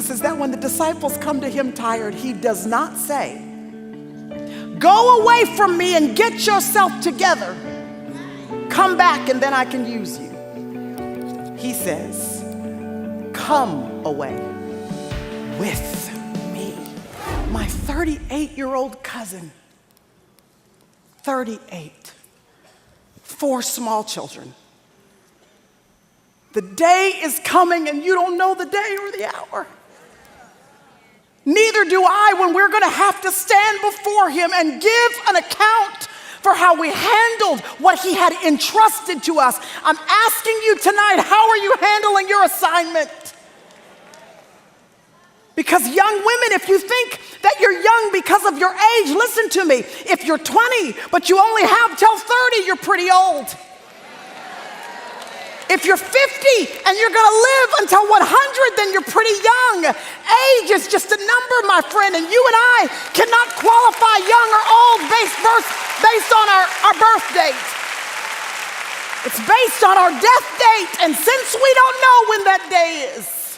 Is that when the disciples come to him tired, he does not say, go away from me and get yourself together. Come back and then I can use you. He says, come away with me. My 38-year-old cousin, 38, 4 small children. The day is coming and you don't know the day or the hour. Neither do I when we're going to have to stand before him and give an account for how we handled what he had entrusted to us. I'm asking you tonight, how are you handling your assignment? Because young women, if you think that you're young because of your age, listen to me. If you're 20, but you only have till 30, you're pretty old. If you're 50 and you're going to live until 100, then you're pretty young. Age is just a number, my friend, and you and I cannot qualify young or old based on our birth date. It's based on our death date, and since we don't know when that day is,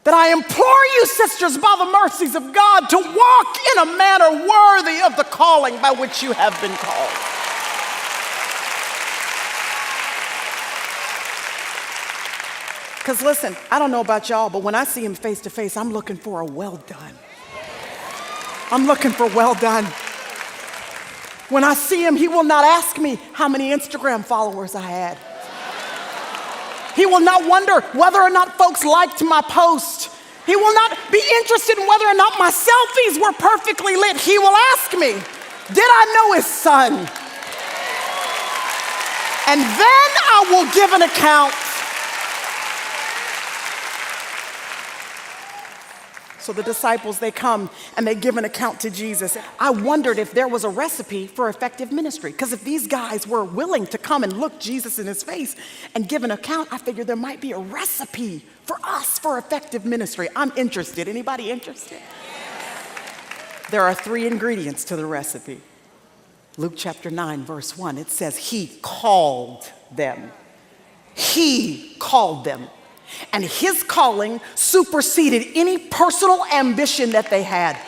that I implore you, sisters, by the mercies of God, to walk in a manner worthy of the calling by which you have been called. Because listen, I don't know about y'all, but when I see him face to face, I'm looking for a well done. I'm looking for well done. When I see him, he will not ask me how many Instagram followers I had. He will not wonder whether or not folks liked my post. He will not be interested in whether or not my selfies were perfectly lit. He will ask me, did I know his son? And then I will give an account. So the disciples, they come and they give an account to Jesus. I wondered if there was a recipe for effective ministry. Because if these guys were willing to come and look Jesus in his face and give an account, I figured there might be a recipe for us for effective ministry. I'm interested. Anybody interested? There are 3 ingredients to the recipe. Luke chapter 9, verse 1, it says, he called them. He called them. And his calling superseded any personal ambition that they had.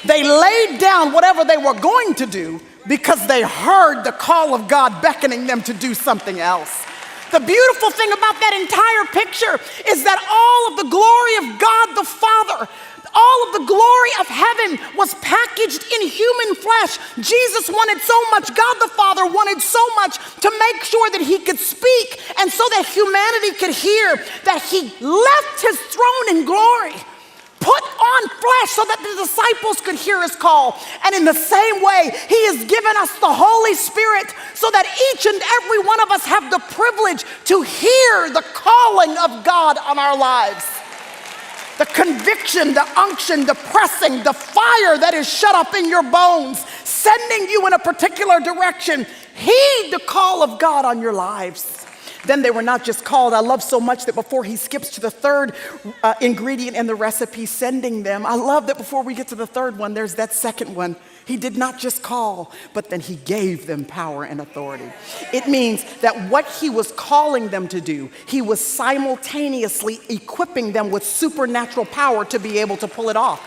They laid down whatever they were going to do because they heard the call of God beckoning them to do something else. The beautiful thing about that entire picture is that all of the glory of God the Father, all of the glory of heaven was packaged in human flesh. Jesus wanted so much, God the Father wanted so much to make sure that he could speak and so that humanity could hear that he left his throne in glory, put on flesh so that the disciples could hear his call. And in the same way, he has given us the Holy Spirit so that each and every one of us have the privilege to hear the calling of God on our lives. The conviction, the unction, the pressing, the fire that is shut up in your bones, sending you in a particular direction. Heed the call of God on your lives. Then they were not just called. I love so much that before he skips to the 3rd ingredient in the recipe, sending them, I love that before we get to the 3rd one, there's that 2nd one. He did not just call, but then he gave them power and authority. It means that what he was calling them to do, he was simultaneously equipping them with supernatural power to be able to pull it off.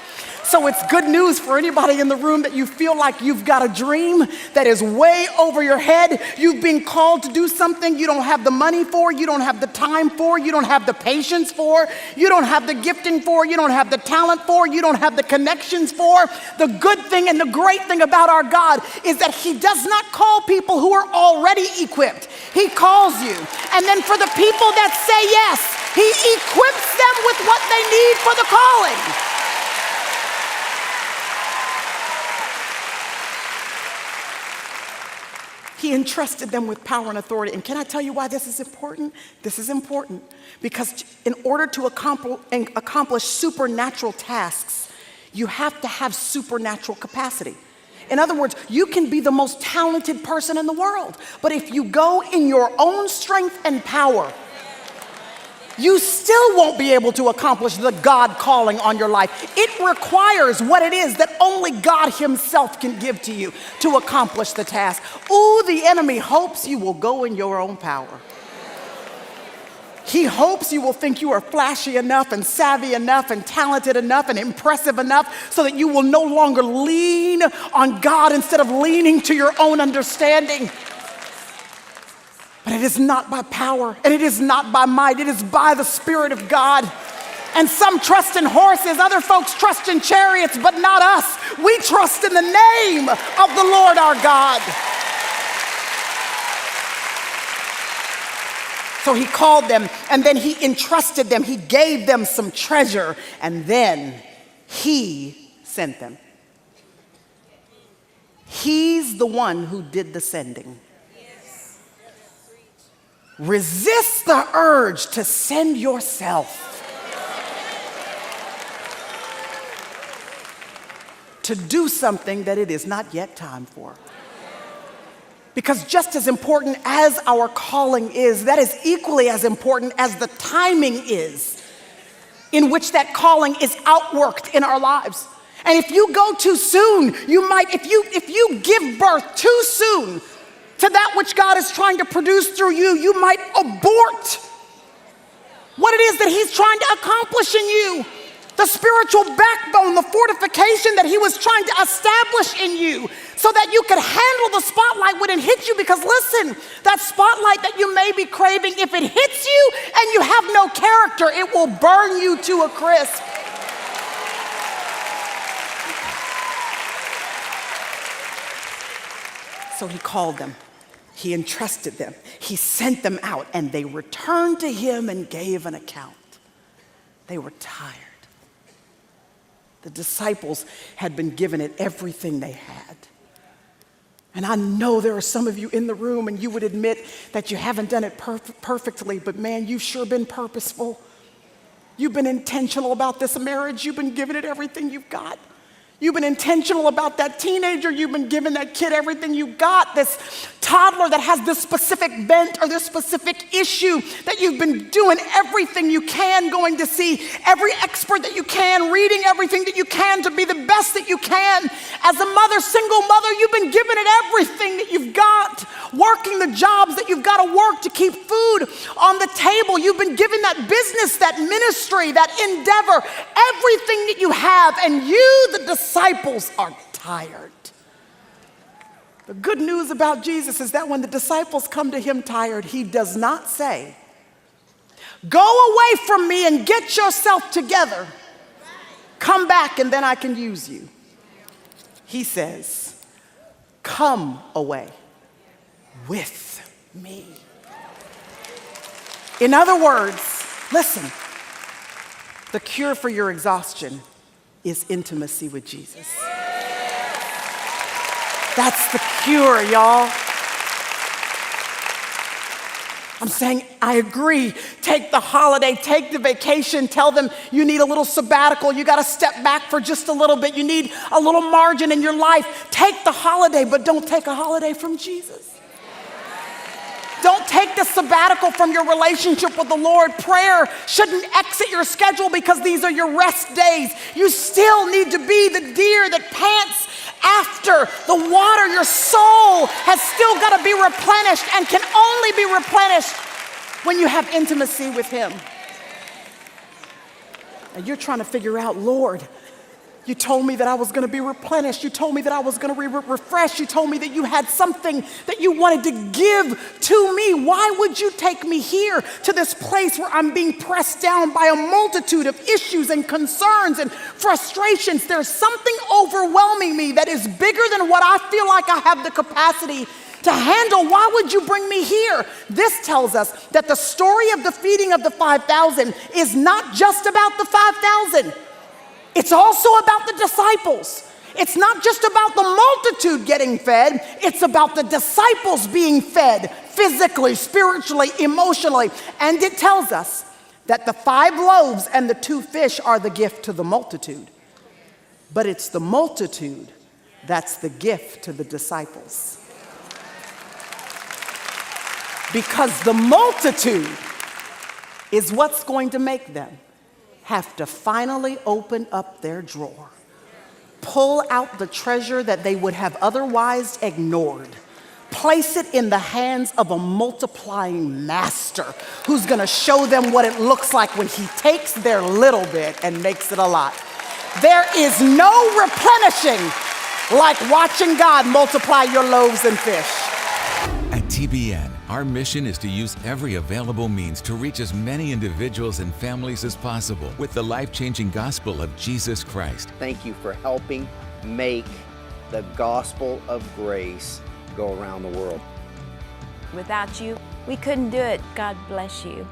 So it's good news for anybody in the room that you feel like you've got a dream that is way over your head. You've been called to do something you don't have the money for, you don't have the time for, you don't have the patience for, you don't have the gifting for, you don't have the talent for, you don't have the connections for. The good thing and the great thing about our God is that he does not call people who are already equipped. He calls you. And then for the people that say yes, he equips them with what they need for the calling. He entrusted them with power and authority. And can I tell you why this is important? This is important because in order to accomplish supernatural tasks, you have to have supernatural capacity. In other words, you can be the most talented person in the world, but if you go in your own strength and power, you still won't be able to accomplish the God calling on your life. It requires what it is that only God himself can give to you to accomplish the task. Ooh, the enemy hopes you will go in your own power. He hopes you will think you are flashy enough and savvy enough and talented enough and impressive enough so that you will no longer lean on God instead of leaning to your own understanding. But it is not by power and it is not by might. It is by the Spirit of God. And some trust in horses, other folks trust in chariots, but not us. We trust in the name of the Lord our God. So he called them, and then he entrusted them. He gave them some treasure, and then he sent them. He's the one who did the sending. Resist the urge to send yourself. To do something that it is not yet time for. Because just as important as our calling is, that is equally as important as the timing is in which that calling is outworked in our lives. And if you go too soon, you might, if you give birth too soon to that which God is trying to produce through you, you might abort what it is that he's trying to accomplish in you. The spiritual backbone, the fortification that he was trying to establish in you so that you could handle the spotlight when it hits you. Because listen, that spotlight that you may be craving, if it hits you and you have no character, it will burn you to a crisp. So he called them, he entrusted them, he sent them out, and they returned to him and gave an account. They were tired. The disciples had been given it everything they had. And I know there are some of you in the room and you would admit that you haven't done it perfectly, but man, you've sure been purposeful. You've been intentional about this marriage. You've been giving it everything you've got. You've been intentional about that teenager. You've been giving that kid everything you got. This toddler that has this specific bent or this specific issue that you've been doing everything you can, going to see every expert that you can, reading everything that you can to be the best that you can. As a mother, single mother, you've been giving it everything that you've got, working the jobs that you've got to work to keep food on the table. You've been giving that business, that ministry, that endeavor, everything that you have, and you, the disciples, are tired. The good news about Jesus is that when the disciples come to him tired, he does not say, "Go away from me and get yourself together. Come back and then I can use you." He says, "Come away with me." In other words, listen, the cure for your exhaustion is intimacy with Jesus. That's the cure, y'all. I'm saying, I agree. Take the holiday, take the vacation, tell them you need a little sabbatical. You got to step back for just a little bit. You need a little margin in your life. Take the holiday, but don't take a holiday from Jesus. Don't take the sabbatical from your relationship with the Lord. Prayer shouldn't exit your schedule because these are your rest days. You still need to be the deer that pants after the water. Your soul has still got to be replenished and can only be replenished when you have intimacy with him. And you're trying to figure out, Lord, you told me that I was going to be replenished. You told me that I was going to be refreshed. You told me that you had something that you wanted to give to me. Why would you take me here to this place where I'm being pressed down by a multitude of issues and concerns and frustrations? There's something overwhelming me that is bigger than what I feel like I have the capacity to handle. Why would you bring me here? This tells us that the story of the feeding of the 5,000 is not just about the 5,000. It's also about the disciples. It's not just about the multitude getting fed. It's about the disciples being fed physically, spiritually, emotionally. And it tells us that the 5 loaves and the 2 fish are the gift to the multitude. But it's the multitude that's the gift to the disciples. Because the multitude is what's going to make them have to finally open up their drawer, pull out the treasure that they would have otherwise ignored, place it in the hands of a multiplying master who's going to show them what it looks like when he takes their little bit and makes it a lot. There is no replenishing like watching God multiply your loaves and fish. At TBN, our mission is to use every available means to reach as many individuals and families as possible with the life-changing gospel of Jesus Christ. Thank you for helping make the gospel of grace go around the world. Without you, we couldn't do it. God bless you.